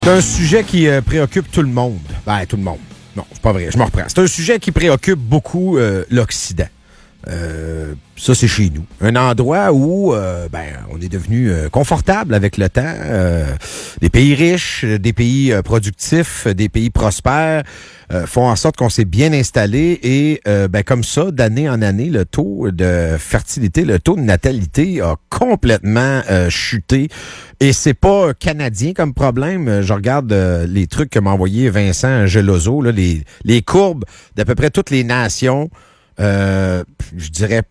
C'est un sujet qui préoccupe tout le monde. Ben, tout le monde. Non, c'est pas vrai. Je me reprends. C'est un sujet qui préoccupe beaucoup l'Occident. Ça, c'est chez nous. Un endroit où on est devenu confortable avec le temps. Des pays riches, des pays productifs, des pays prospères font en sorte qu'on s'est bien installé et comme ça, d'année en année, le taux de fertilité, le taux de natalité a complètement chuté. Et c'est pas canadien comme problème. Je regarde les trucs que m'a envoyé Vincent Geloso, là, les courbes d'à peu près toutes les nations. Je dirais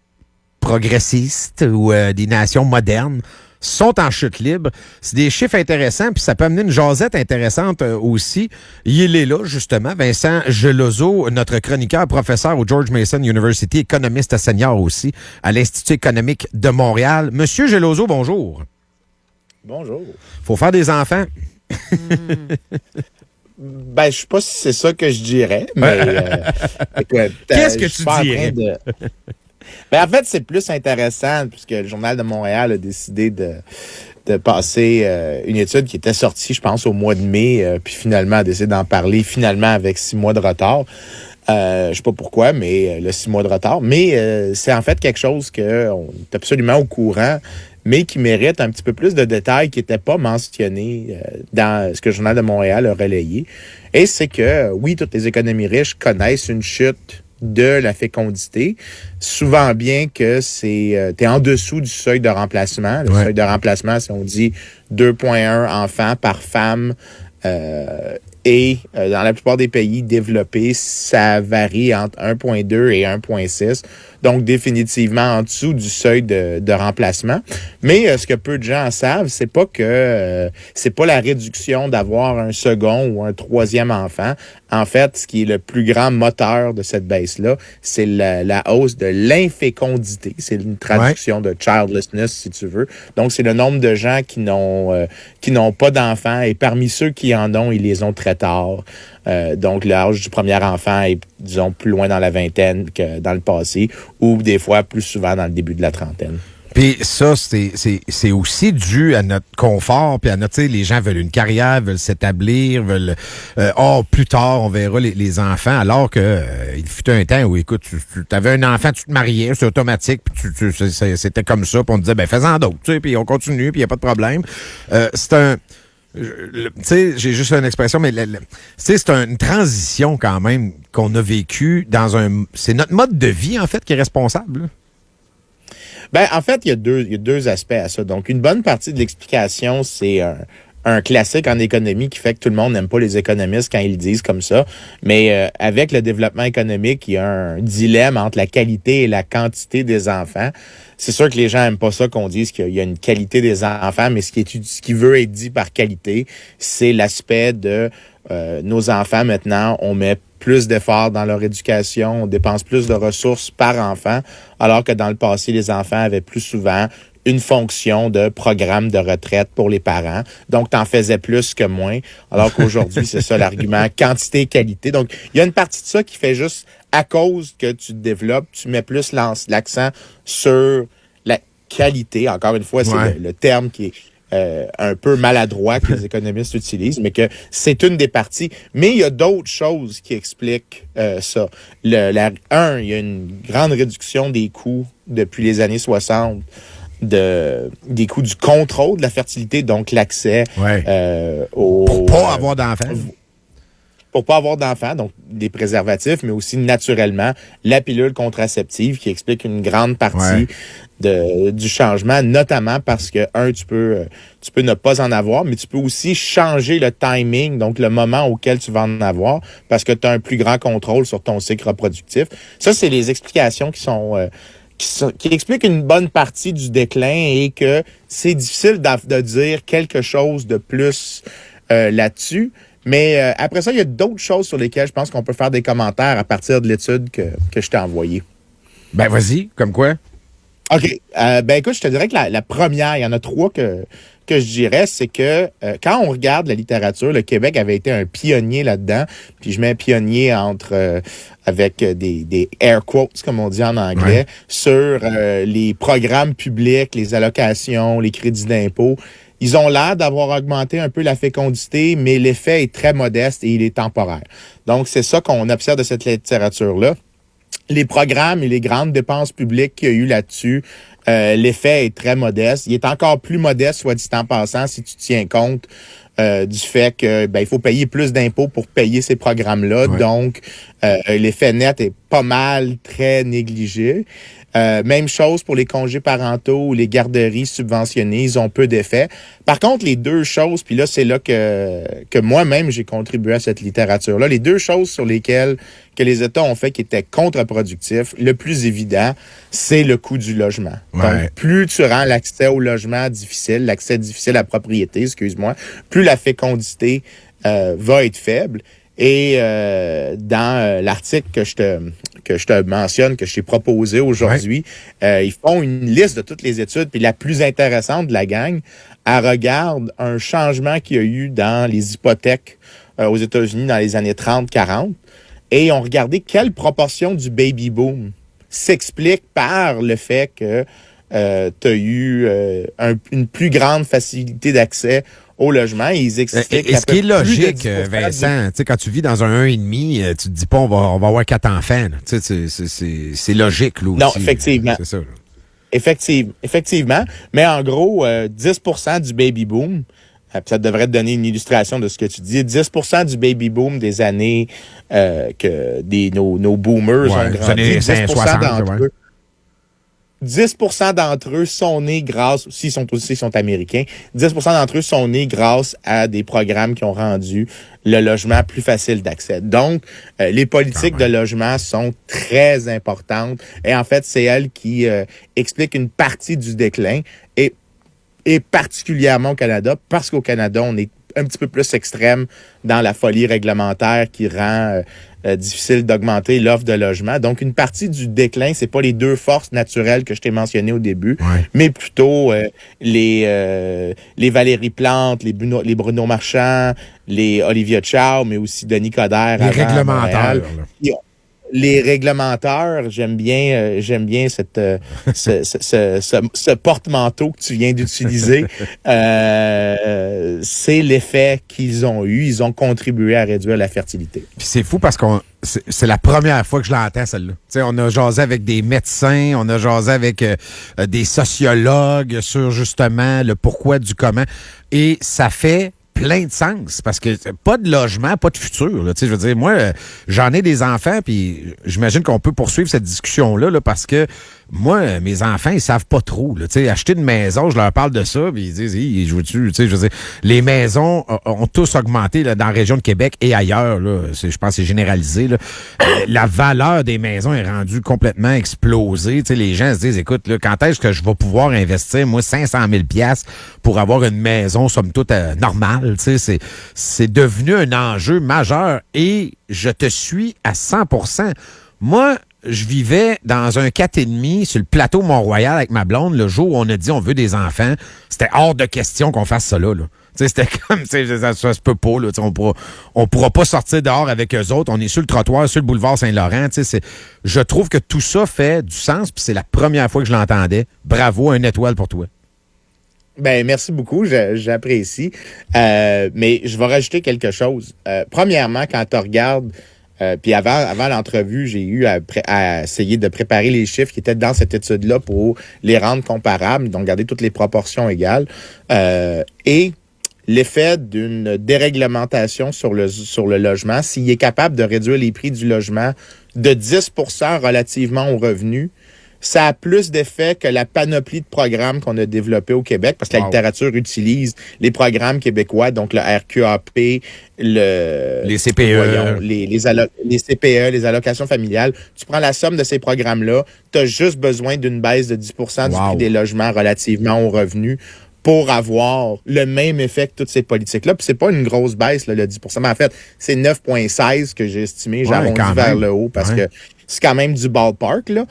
progressistes ou des nations modernes sont en chute libre. C'est des chiffres intéressants, puis ça peut amener une jasette intéressante aussi. Il est là, justement, Vincent Geloso, notre chroniqueur, professeur au George Mason University, économiste senior aussi, à l'Institut économique de Montréal. Monsieur Geloso, bonjour. Bonjour. Faut faire des enfants. Ben, je sais pas si c'est ça que je dirais, mais écoute, qu'est-ce que tu dirais? Ben, en fait, c'est plus intéressant puisque le Journal de Montréal a décidé de passer une étude qui était sortie, je pense, au mois de mai, puis finalement a décidé d'en parler, finalement avec 6 mois de retard. Je sais pas pourquoi, mais le 6 mois de retard. Mais c'est en fait quelque chose qu'on est absolument au courant, mais qui mérite un petit peu plus de détails qui n'étaient pas mentionnés dans ce que le Journal de Montréal a relayé. Et c'est que, oui, toutes les économies riches connaissent une chute de la fécondité, souvent bien que t'es en dessous du seuil de remplacement. Le seuil de remplacement, c'est on dit 2,1 enfants par femme. Et dans la plupart des pays développés, ça varie entre 1,2 et 1,6. Donc, définitivement en dessous du seuil de remplacement. Mais ce que peu de gens savent, c'est pas que c'est pas la réduction d'avoir un second ou un troisième enfant. En fait, ce qui est le plus grand moteur de cette baisse-là, c'est la hausse de l'infécondité. C'est une traduction de childlessness, si tu veux. Donc, c'est le nombre de gens qui n'ont pas d'enfants. Et parmi ceux qui en ont, ils les ont très tard. Donc, l'âge du premier enfant est, disons, plus loin dans la vingtaine que dans le passé, ou des fois plus souvent dans le début de la trentaine. Puis ça, c'est aussi dû à notre confort, puis à notre, tu sais, les gens veulent une carrière, veulent s'établir, veulent, plus tard, on verra les enfants, alors que il fut un temps où, écoute, tu avais un enfant, tu te mariais, c'est automatique, puis c'était comme ça, puis on te disait, ben, fais-en d'autres, tu sais, puis on continue, puis il n'y a pas de problème. C'est un... Tu sais, j'ai juste une expression, mais c'est une transition quand même qu'on a vécue dans c'est notre mode de vie, en fait, qui est responsable, là. Ben, en fait, il y a deux aspects à ça. Donc, une bonne partie de l'explication, c'est un classique en économie qui fait que tout le monde n'aime pas les économistes quand ils le disent comme ça. Mais avec le développement économique, il y a un dilemme entre la qualité et la quantité des enfants. C'est sûr que les gens n'aiment pas ça qu'on dise qu'il y a une qualité des enfants, mais ce qui veut être dit par qualité, c'est l'aspect de nos enfants maintenant, on met plus d'efforts dans leur éducation, on dépense plus de ressources par enfant, alors que dans le passé, les enfants avaient plus souvent une fonction de programme de retraite pour les parents. Donc, t'en faisais plus que moins, alors qu'aujourd'hui, c'est ça l'argument, quantité et qualité. Donc, il y a une partie de ça qui fait juste, à cause que tu te développes, tu mets plus l'accent sur la qualité. Encore une fois, c'est le terme qui est un peu maladroit que les économistes utilisent, mais que c'est une des parties. Mais il y a d'autres choses qui expliquent ça. Il y a une grande réduction des coûts depuis les années 60 des coûts du contrôle de la fertilité, donc l'accès pour pas avoir d'enfants. Pour pas avoir d'enfants, donc des préservatifs, mais aussi naturellement la pilule contraceptive qui explique une grande partie du changement, notamment parce que, tu peux ne pas en avoir, mais tu peux aussi changer le timing, donc le moment auquel tu vas en avoir, parce que tu as un plus grand contrôle sur ton cycle reproductif. Ça, c'est les explications qui expliquent une bonne partie du déclin et que c'est difficile de dire quelque chose de plus là-dessus. Mais après ça, il y a d'autres choses sur lesquelles je pense qu'on peut faire des commentaires à partir de l'étude que je t'ai envoyée. Ben, vas-y, comme quoi? OK. Ben, écoute, je te dirais que la première, il y en a 3 que je dirais, c'est que quand on regarde la littérature, le Québec avait été un pionnier là-dedans. Puis je mets un pionnier avec des air quotes, comme on dit en anglais, sur les programmes publics, les allocations, les crédits d'impôt. Ils ont l'air d'avoir augmenté un peu la fécondité, mais l'effet est très modeste et il est temporaire. Donc, c'est ça qu'on observe de cette littérature-là. Les programmes et les grandes dépenses publiques qu'il y a eu là-dessus, l'effet est très modeste. Il est encore plus modeste, soit dit en passant, si tu tiens compte du fait que il faut payer plus d'impôts pour payer ces programmes-là. Ouais. Donc, l'effet net est pas mal très négligé. Même chose pour les congés parentaux ou les garderies subventionnées, ils ont peu d'effet. Par contre, les deux choses, puis là, c'est là que moi-même, j'ai contribué à cette littérature-là, les deux choses sur lesquelles que les États ont fait qui étaient contre-productifs, le plus évident, c'est le coût du logement. Ouais. Donc, plus tu rends l'accès au logement difficile, l'accès difficile à la propriété, plus la fécondité va être faible. Et dans l'article que je te mentionne, que je t'ai proposé aujourd'hui, ils font une liste de toutes les études, puis la plus intéressante de la gang, elle regarde un changement qu'il y a eu dans les hypothèques aux États-Unis dans les années 30-40, et ils ont regardé quelle proportion du baby boom s'explique par le fait que tu as eu une plus grande facilité d'accès au logement. Et ils expliquent. Et ce qui est logique, Vincent, quand tu vis dans un 1,5, tu te dis pas on va avoir 4 enfants. C'est logique, là aussi. Non, effectivement. C'est ça. Là. Effectivement. Mais en gros, 10% du baby boom, ça devrait te donner une illustration de ce que tu dis. 10% du baby boom des années que nos boomers ont grandi. 10% d'entre eux. 10% d'entre eux sont nés grâce, s'ils sont américains, 10% d'entre eux sont nés grâce à des programmes qui ont rendu le logement plus facile d'accès. Donc, les politiques de logement sont très importantes et en fait, c'est elles qui expliquent une partie du déclin et particulièrement au Canada, parce qu'au Canada, on est un petit peu plus extrême dans la folie réglementaire qui rend difficile d'augmenter l'offre de logement. Donc, une partie du déclin, c'est pas les deux forces naturelles que je t'ai mentionnées au début, mais plutôt les Valérie Plante, les Bruno Marchand, les Olivia Chow, mais aussi Denis Coderre. Les réglementeurs. Les réglementeurs, j'aime bien ce porte-manteau que tu viens d'utiliser. C'est l'effet qu'ils ont eu. Ils ont contribué à réduire la fertilité. Puis c'est fou parce c'est la première fois que je l'entends, celle-là. T'sais, on a jasé avec des médecins, on a jasé avec des sociologues sur justement le pourquoi du comment. Et ça fait plein de sens, parce que pas de logement, pas de futur. Là, je veux dire, moi, j'en ai des enfants, puis j'imagine qu'on peut poursuivre cette discussion-là, là, parce que moi, mes enfants, ils savent pas trop. Là, acheter une maison, je leur parle de ça, puis ils disent, je veux dire, les maisons ont tous augmenté là, dans la région de Québec et ailleurs. Là, je pense que c'est généralisé. Là. La valeur des maisons est rendue complètement explosée. Les gens se disent, écoute, là, quand est-ce que je vais pouvoir investir, moi, 500 000 $ pour avoir une maison, somme toute, normale? C'est devenu un enjeu majeur et je te suis à 100%. Moi, je vivais dans un 4,5 sur le plateau Mont-Royal avec ma blonde le jour où on a dit on veut des enfants. C'était hors de question qu'on fasse ça là. C'était comme, ça se peut pas. Là, on pourra pas sortir dehors avec eux autres. On est sur le trottoir, sur le boulevard Saint-Laurent. Je trouve que tout ça fait du sens puis c'est la première fois que je l'entendais. Bravo, une étoile pour toi. Ben merci beaucoup, j'apprécie. Mais je vais rajouter quelque chose. Premièrement, quand tu regardes, puis avant l'entrevue, j'ai eu à essayer de préparer les chiffres qui étaient dans cette étude-là pour les rendre comparables, donc garder toutes les proportions égales. Et l'effet d'une déréglementation sur le logement, s'il est capable de réduire les prix du logement de 10% relativement aux revenus, ça a plus d'effet que la panoplie de programmes qu'on a développés au Québec, parce que la littérature utilise les programmes québécois, donc le RQAP, les CPE, les CPE, les allocations familiales. Tu prends la somme de ces programmes-là, tu as juste besoin d'une baisse de 10% du prix des logements relativement aux revenus pour avoir le même effet que toutes ces politiques-là. Puis c'est pas une grosse baisse, là, le 10%. Mais en fait, c'est 9,16 que j'ai estimé. J'arrondis vers le haut parce que c'est quand même du ballpark là,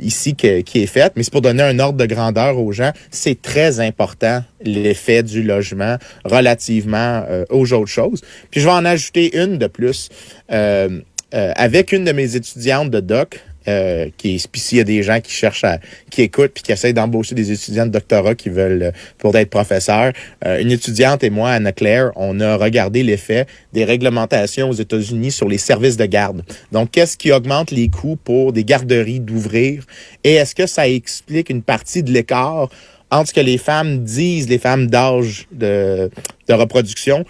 ici qui est fait. Mais c'est pour donner un ordre de grandeur aux gens. C'est très important, l'effet du logement relativement aux autres choses. Puis je vais en ajouter une de plus. Avec une de mes étudiantes de doc, puis s'il y a des gens qui écoutent puis qui essayent d'embaucher des étudiants de doctorat qui veulent pour être professeurs. Une étudiante et moi, Anna Claire, on a regardé l'effet des réglementations aux États-Unis sur les services de garde. Donc, qu'est-ce qui augmente les coûts pour des garderies d'ouvrir? Et est-ce que ça explique une partie de l'écart entre ce que les femmes disent, les femmes d'âge de reproduction,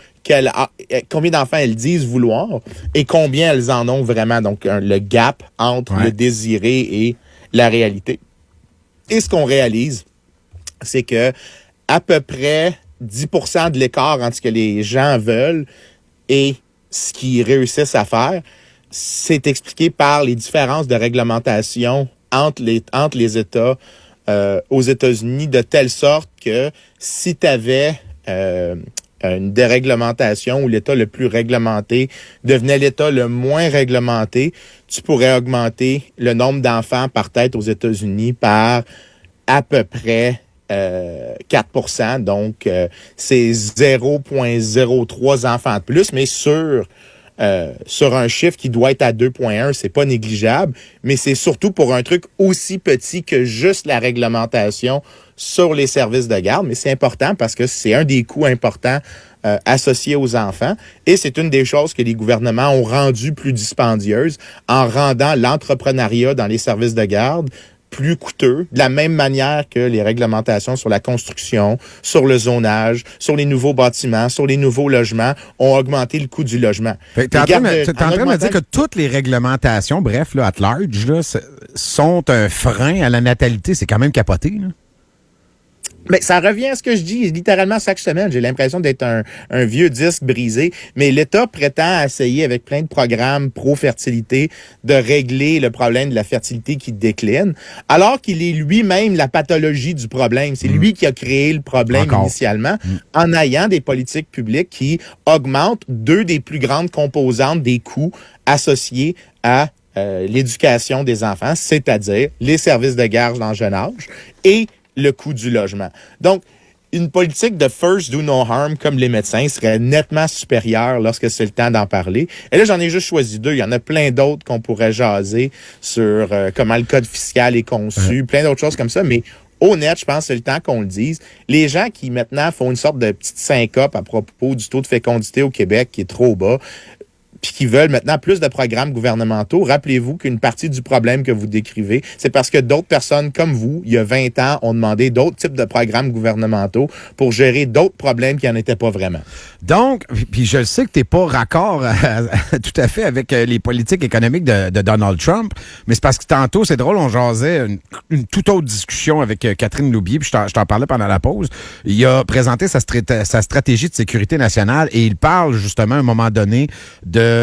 combien d'enfants elles disent vouloir et combien elles en ont vraiment. Donc, le gap entre le désiré et la réalité. Et ce qu'on réalise, c'est que à peu près 10% de l'écart entre ce que les gens veulent et ce qu'ils réussissent à faire, c'est expliqué par les différences de réglementation entre les États aux États-Unis, de telle sorte que si tu avais une déréglementation où l'État le plus réglementé devenait l'État le moins réglementé, tu pourrais augmenter le nombre d'enfants par tête aux États-Unis par à peu près 4%. Donc, c'est 0,03 enfants de plus, mais sur un chiffre qui doit être à 2,1, c'est pas négligeable, mais c'est surtout pour un truc aussi petit que juste la réglementation sur les services de garde. Mais c'est important parce que c'est un des coûts importants associés aux enfants et c'est une des choses que les gouvernements ont rendu plus dispendieuse en rendant l'entrepreneuriat dans les services de garde plus coûteux, de la même manière que les réglementations sur la construction, sur le zonage, sur les nouveaux bâtiments, sur les nouveaux logements ont augmenté le coût du logement. Tu es en train de me dire que toutes les réglementations, bref, là, at large, là, sont un frein à la natalité. C'est quand même capoté, là. Mais ça revient à ce que je dis littéralement chaque semaine. J'ai l'impression d'être un vieux disque brisé. Mais l'État prétend essayer avec plein de programmes pro-fertilité de régler le problème de la fertilité qui décline, alors qu'il est lui-même la pathologie du problème. C'est lui qui a créé le problème initialement en ayant des politiques publiques qui augmentent deux des plus grandes composantes des coûts associés à l'éducation des enfants, c'est-à-dire les services de garde en jeune âge et le coût du logement. Donc, une politique de first do no harm comme les médecins serait nettement supérieure lorsque c'est le temps d'en parler. Et là, j'en ai juste choisi deux. Il y en a plein d'autres qu'on pourrait jaser sur comment le code fiscal est conçu, plein d'autres choses comme ça, mais honnête, je pense que c'est le temps qu'on le dise. Les gens qui maintenant font une sorte de petite syncope à propos du taux de fécondité au Québec qui est trop bas, puis qui veulent maintenant plus de programmes gouvernementaux, rappelez-vous qu'une partie du problème que vous décrivez, c'est parce que d'autres personnes comme vous, il y a 20 ans, ont demandé d'autres types de programmes gouvernementaux pour gérer d'autres problèmes qui n'en étaient pas vraiment. Donc, puis je sais que tu n'es pas raccord tout à fait avec les politiques économiques de Donald Trump, mais c'est parce que tantôt, c'est drôle, on jasait une toute autre discussion avec Catherine Loubier, puis je t'en parlais pendant la pause. Il a présenté sa stratégie de sécurité nationale et il parle justement à un moment donné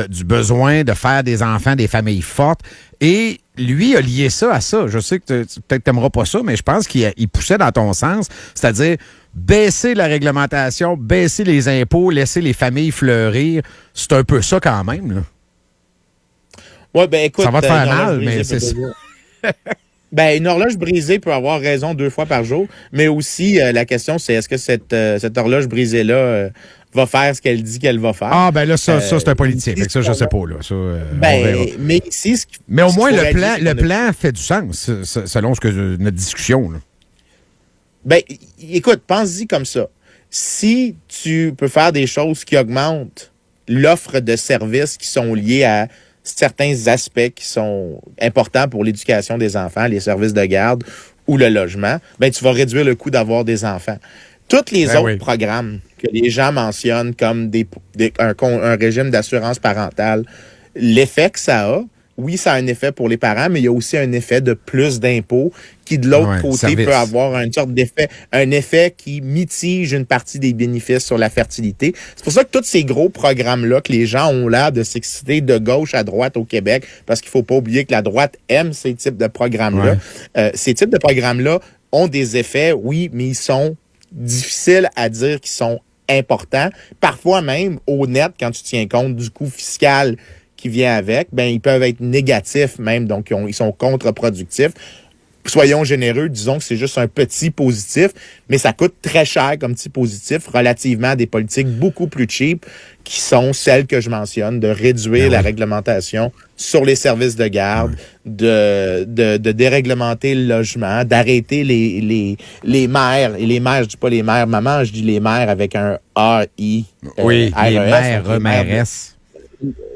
du besoin de faire des enfants, des familles fortes. Et lui a lié ça à ça. Je sais que peut-être que tu n'aimeras pas ça, mais je pense qu'il poussait dans ton sens, c'est-à-dire baisser la réglementation, baisser les impôts, laisser les familles fleurir. C'est un peu ça quand même, là. Ouais, ben écoute, ça va te faire mal, mais c'est ça. Ben, une horloge brisée peut avoir raison 2 fois par jour, mais aussi la question, c'est est-ce que cette horloge brisée-là va faire ce qu'elle dit qu'elle va faire? Ah, ben là, ça c'est un politique. Ça, je sais pas, là. Ça, mais ici, mais au moins, le plan fait du sens, selon ce que notre discussion, là. Ben, écoute, pense-y comme ça. Si tu peux faire des choses qui augmentent l'offre de services qui sont liés à certains aspects qui sont importants pour l'éducation des enfants, les services de garde ou le logement, ben tu vas réduire le coût d'avoir des enfants. Tous les autres programmes que les gens mentionnent comme un régime d'assurance parentale, l'effet que ça a, oui, ça a un effet pour les parents, mais il y a aussi un effet de plus d'impôts qui, de l'autre côté, peut avoir une sorte d'effet, un effet qui mitige une partie des bénéfices sur la fertilité. C'est pour ça que tous ces gros programmes-là, que les gens ont l'air de s'exciter de gauche à droite au Québec, parce qu'il faut pas oublier que la droite aime ces types de programmes-là. Ces types de programmes-là ont des effets, oui, mais ils sont difficiles à dire qu'ils sont importants. Parfois même, honnête, quand tu tiens compte du coût fiscal qui vient avec, ben ils peuvent être négatifs même, donc ils sont contre-productifs. soyons généreux, disons que c'est juste un petit positif, mais ça coûte très cher comme petit positif relativement à des politiques beaucoup plus cheap qui sont celles que je mentionne, de réduire la réglementation sur les services de garde, de déréglementer le logement, d'arrêter les maires, et les maires, je dis pas les maires, maman, je dis les maires avec un A-I. Oui, RES, les maires, mairesses.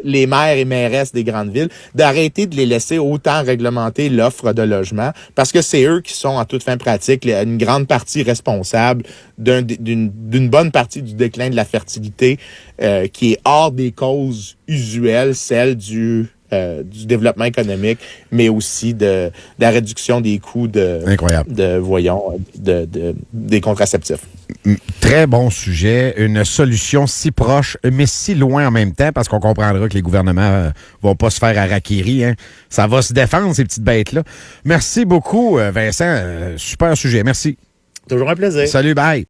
Les maires et mairesses des grandes villes, d'arrêter de les laisser autant réglementer l'offre de logement, parce que c'est eux qui sont, en toute fin pratique, une grande partie responsable d'une bonne partie du déclin de la fertilité qui est hors des causes usuelles, celle du développement économique, mais aussi de la réduction des coûts des contraceptifs. Très bon sujet. Une solution si proche, mais si loin en même temps, parce qu'on comprendra que les gouvernements vont pas se faire harakiri. Hein. Ça va se défendre, ces petites bêtes-là. Merci beaucoup, Vincent. Super sujet. Merci. Toujours un plaisir. Salut, bye.